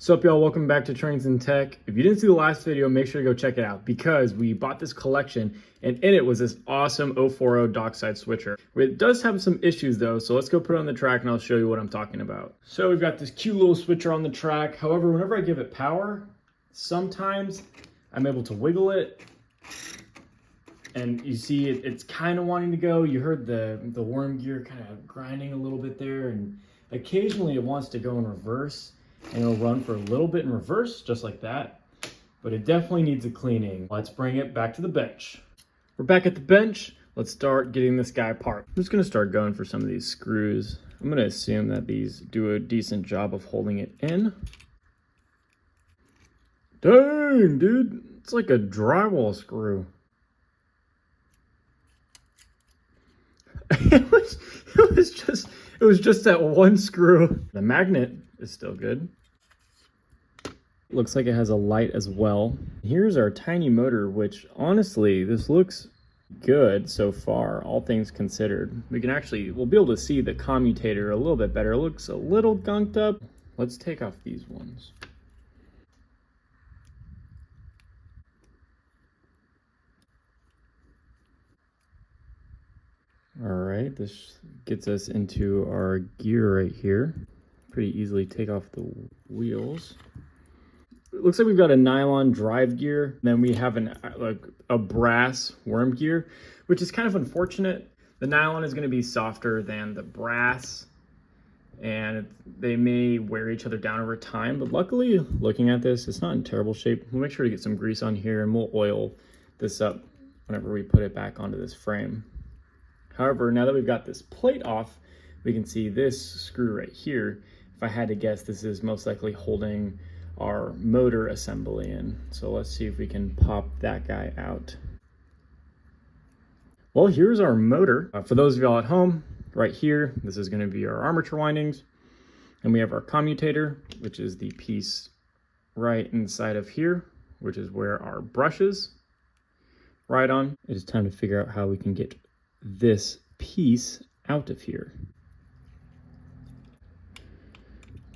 What's up, y'all? Welcome back to Trains and Tech. If you didn't see the last video, make sure to go check it out because we bought this collection and in it was this awesome 040 dockside switcher. It does have some issues though, so let's go put it on the track and I'll show you what I'm talking about. So we've got this cute little switcher on the track. However, whenever I give it power, sometimes I'm able to wiggle it and you see it's kind of wanting to go. You heard the worm gear kind of grinding a little bit there, and occasionally it wants to go in reverse. And it'll run for a little bit in reverse, just like that. But it definitely needs a cleaning. Let's bring it back to the bench. We're back at the bench. Let's start getting this guy apart. I'm just gonna start going for some of these screws. I'm gonna assume that these do a decent job of holding it in. Dang, dude, it's like a drywall screw. It was just that one screw. The magnet is still good. Looks like it has a light as well. Here's our tiny motor, which honestly, this looks good so far, all things considered. We'll be able to see the commutator a little bit better. It looks a little gunked up. Let's take off these ones. All right, this gets us into our gear right here. Pretty easily take off the wheels. It looks like we've got a nylon drive gear. Then we have a brass worm gear, which is kind of unfortunate. The nylon is going to be softer than the brass, and they may wear each other down over time. But luckily, looking at this, it's not in terrible shape. We'll make sure to get some grease on here, and we'll oil this up whenever we put it back onto this frame. However, now that we've got this plate off, we can see this screw right here. If I had to guess, this is most likely holding our motor assembly in. So let's see if we can pop that guy out. Well, here's our motor. For those of y'all at home, right here, this is going to be our armature windings. And we have our commutator, which is the piece right inside of here, which is where our brushes ride on. It is time to figure out how we can get this piece out of here.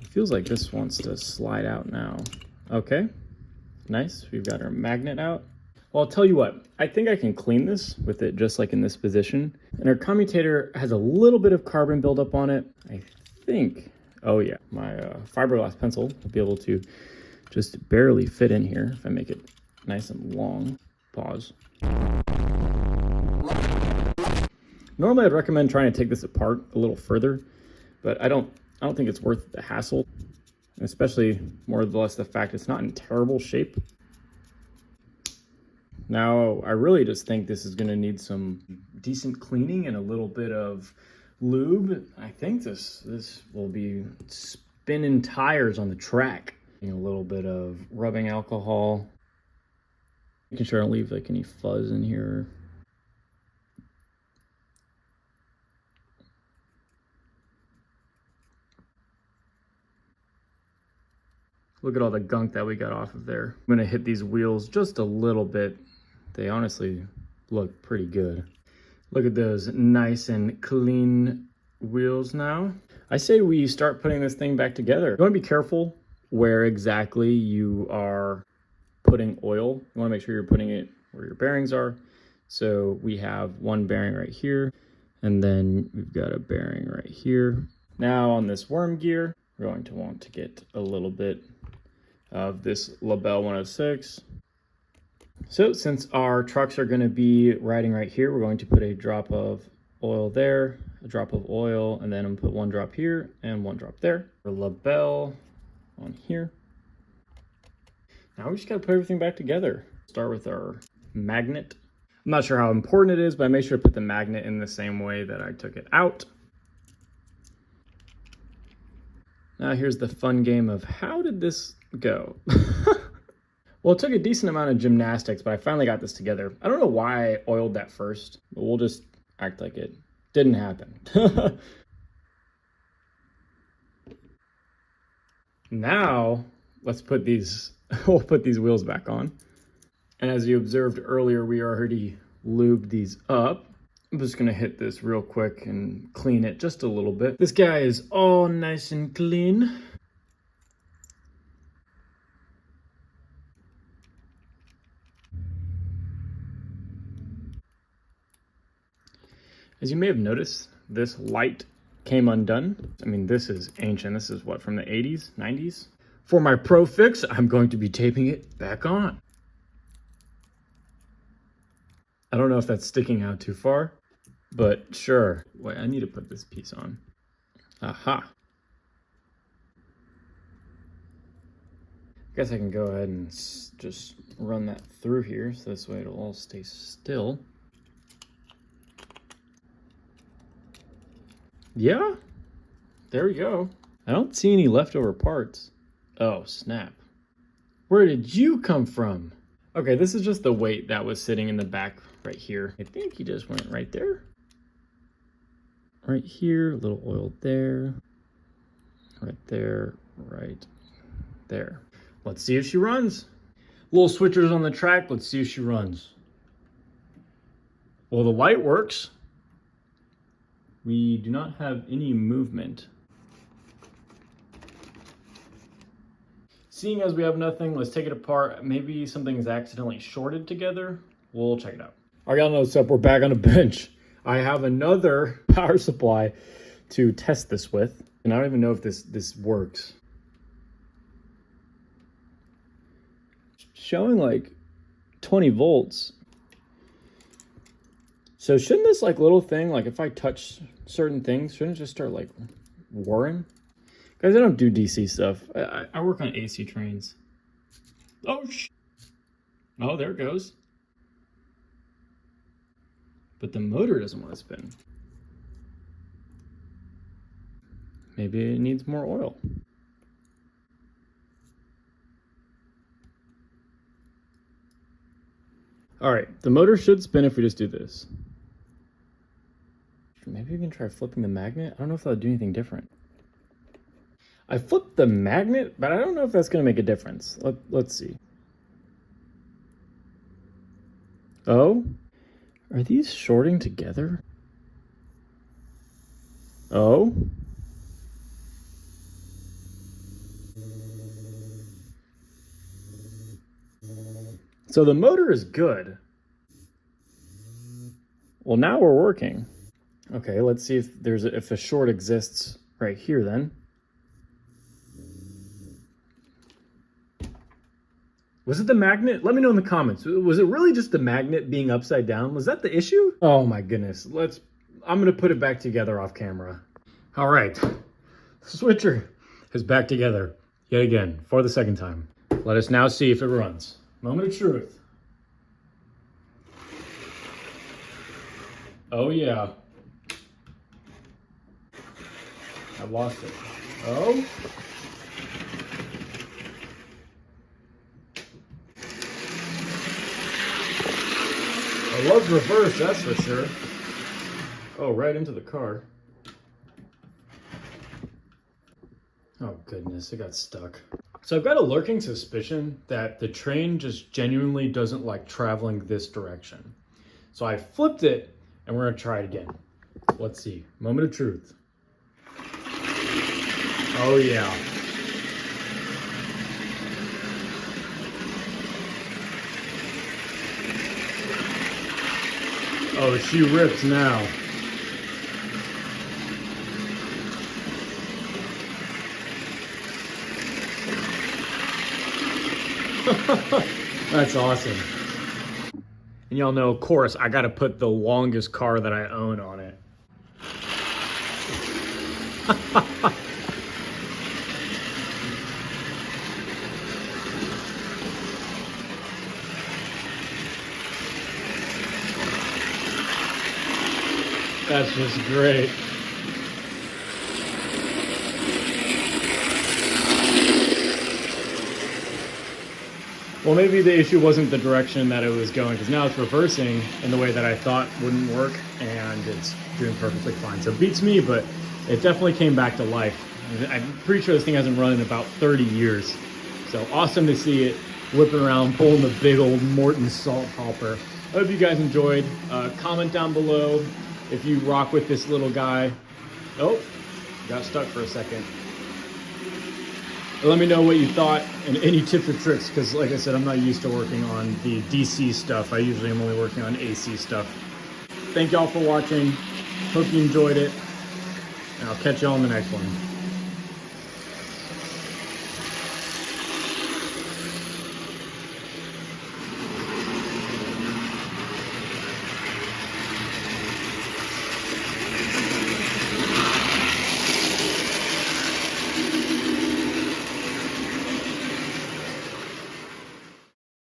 It feels like this wants to slide out now. Okay, nice. We've got our magnet out. Well, I'll tell you what, I think I can clean this with it just like in this position. And our commutator has a little bit of carbon buildup on it. I think, oh yeah, my fiberglass pencil will be able to just barely fit in here if I make it nice and long. Pause. Normally I'd recommend trying to take this apart a little further, but I don't think it's worth the hassle, especially more or less the fact it's not in terrible shape. Now, I really just think this is gonna need some decent cleaning and a little bit of lube. I think this will be spinning tires on the track. A little bit of rubbing alcohol, making sure I don't leave like any fuzz in here. Look at all the gunk that we got off of there. I'm gonna hit these wheels just a little bit. They honestly look pretty good. Look at those nice and clean wheels now. I say we start putting this thing back together. You wanna be careful where exactly you are putting oil. You wanna make sure you're putting it where your bearings are. So we have one bearing right here, and then we've got a bearing right here. Now on this worm gear, we're going to want to get a little bit of this Label 106. So since our trucks are going to be riding right here, we're going to put a drop of oil there, a drop of oil, and then I'm going to put one drop here and one drop there. Our Label on here. Now we just got to put everything back together. Start with our magnet. I'm not sure how important it is, but I made sure to put the magnet in the same way that I took it out. Now here's the fun game of how did this go? Well, it took a decent amount of gymnastics, but I finally got this together. I don't know why I oiled that first, but we'll just act like it didn't happen. Now, let's put we'll put these wheels back on. And as you observed earlier, we already lubed these up. I'm just gonna hit this real quick and clean it just a little bit. This guy is all nice and clean. As you may have noticed, this light came undone. I mean, this is ancient. This is what, from the 80s, 90s? For my pro fix, I'm going to be taping it back on. I don't know if that's sticking out too far, but sure. Wait, I need to put this piece on. Aha. I guess I can go ahead and just run that through here, so this way it'll all stay still. Yeah, there we go. I don't see any leftover parts. Oh, snap. Where did you come from? Okay, this is just the weight that was sitting in the back right here. I think he just went right there. Right here, a little oil there. Right there, right there. Let's see if she runs. Little switchers on the track, let's see if she runs. Well, the light works. We do not have any movement. Seeing as we have nothing, let's take it apart. Maybe something's accidentally shorted together. We'll check it out. All right, y'all know what's up. We're back on the bench. I have another power supply to test this with. And I don't even know if this works. Showing like 20 volts. So shouldn't this like little thing, like if I touch certain things, shouldn't it just start like whirring? Guys, I don't do DC stuff. I work on AC trains. Oh, oh, there it goes. But the motor doesn't want to spin. Maybe it needs more oil. All right, the motor should spin if we just do this. Maybe we can try flipping the magnet. I don't know if that'll do anything different. I flipped the magnet, but I don't know if that's gonna make a difference. Let's see. Oh, are these shorting together? Oh. So the motor is good. Well, now we're working. Okay, let's see if a short exists right here then. Was it the magnet? Let me know in the comments. Was it really just the magnet being upside down? Was that the issue? Oh my goodness. I'm gonna put it back together off camera. All right, switcher is back together yet again for the second time. Let us now see if it runs. Moment of truth. Oh yeah. I've lost it. Oh. I love reverse, that's for sure. Oh, right into the car. Oh goodness, it got stuck. So I've got a lurking suspicion that the train just genuinely doesn't like traveling this direction. So I flipped it and we're gonna try it again. Let's see, moment of truth. Oh yeah. Oh, she rips now. That's awesome. And y'all know, of course, I gotta put the longest car that I own on it. That's just great. Well, maybe the issue wasn't the direction that it was going, because now it's reversing in the way that I thought wouldn't work, and it's doing perfectly fine. So it beats me, but it definitely came back to life. I'm pretty sure this thing hasn't run in about 30 years. So awesome to see it whipping around, pulling the big old Morton salt hopper. I hope you guys enjoyed. Comment down below if you rock with this little guy. Oh, got stuck for a second. Let me know what you thought and any tips or tricks, because like I said, I'm not used to working on the DC stuff. I usually am only working on AC stuff. Thank y'all for watching. Hope you enjoyed it, and I'll catch you on the next one.